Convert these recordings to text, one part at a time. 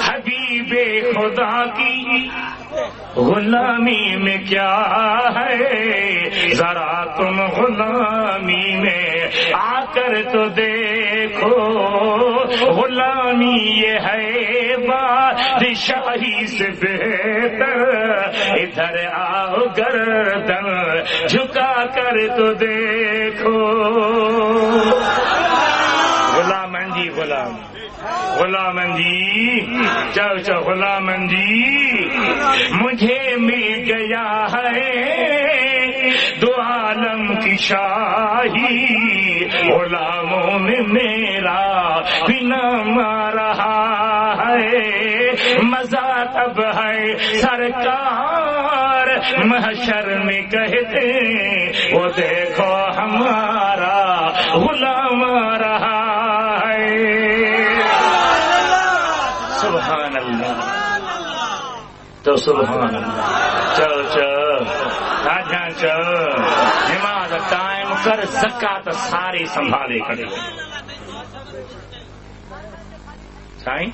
حبیب خدا کی غلامی میں کیا ہے، ذرا تم غلامی میں آ کر تو دیکھو، غلامی یہ ہے بادشاہی سے بہتر، ادھر آؤ گردن جھکا کر تو دیکھو۔ غلامن جی غلامن جی چاچا غلامن جی، مجھے مل گیا ہے دو عالم کی شاہی، غلاموں میں میرا بھی نام آ رہا ہے، مزہ تب ہے سرکار محشر میں کہتے وہ دیکھو ہمارا غلام آ رہا ہے۔ سبحان اللہ، تو سبحان اللہ۔ چل نماز قائم کر، زکات ساری سنبھالے کرے سائیں،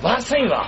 واہ سائیں واہ۔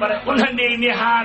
پر انهن ڏي نهار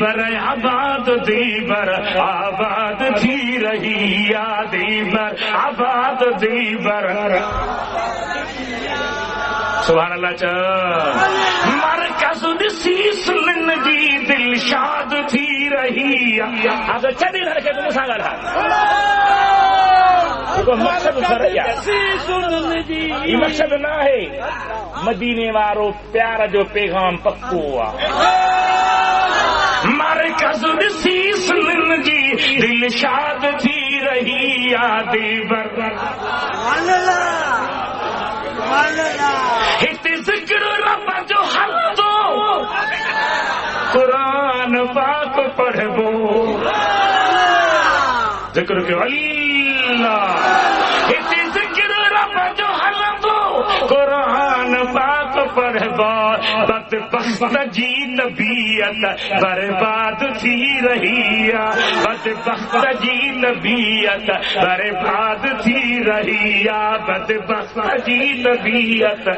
بر آباد دل بر آباد تھی رہی یا دل بر آباد دل بر سبحان اللہ چا مرکز دسی سنن جی دل شاد تھی رہی اگر چڑی گھر کے تم ساں گا مقصد یہ مقصد نہ ہے مدینے وارو پیار جو پیغام پکو ہوا مرکز دسی سنن جی دل شاد تھی رہی یا دل بر ہت ذکر رب جو حل دو قرآن پاک پڑھو ذکر کے اللہ ہت ذکر رب جو حل دو قرآن پاک پڑھو بدبخت جی طبیعت برباد تھی رہی بدبخت جی طبیعت برباد تھی رہی بدبخت جی طبیعت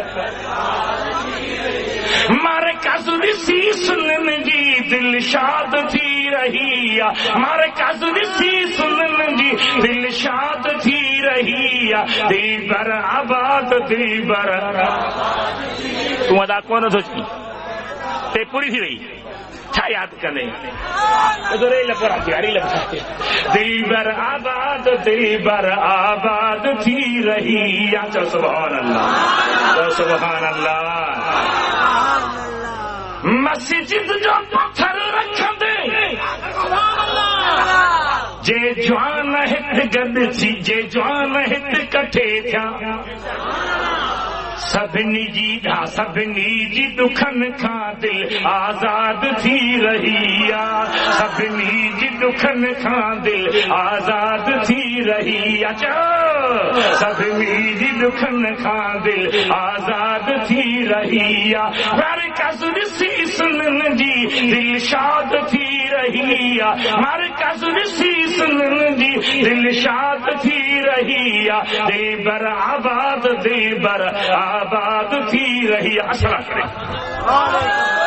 مرکز دسی سنن جی دل شاد تھی رہی مرکز دسی سنن جی دل شاد تھی رہی دل بر آباد دل بر تم ادا کون سوچی تے پوری تھی رہی چھا یاد کرنے دل بر آباد تھی رہی سبحان اللہ سبحان اللہ مسجد جو پتھر رکھ دے جے جوان ہت گد سی جے جوان ہت کٹھے تھا سبنی جی دکھن کھا دل آزاد تھی رہی سبنی جی دکھن کھا دل آزاد تھی رہی سبنی جی دکھن کھا دل آزاد تھی رہی مرکز دسی سنن جی دل شاد تھی رہی مرکز دسی سنن جی دل شاد تھی رہی دل بر آباد دل بر آباد تھی رہی. السلام علیکم.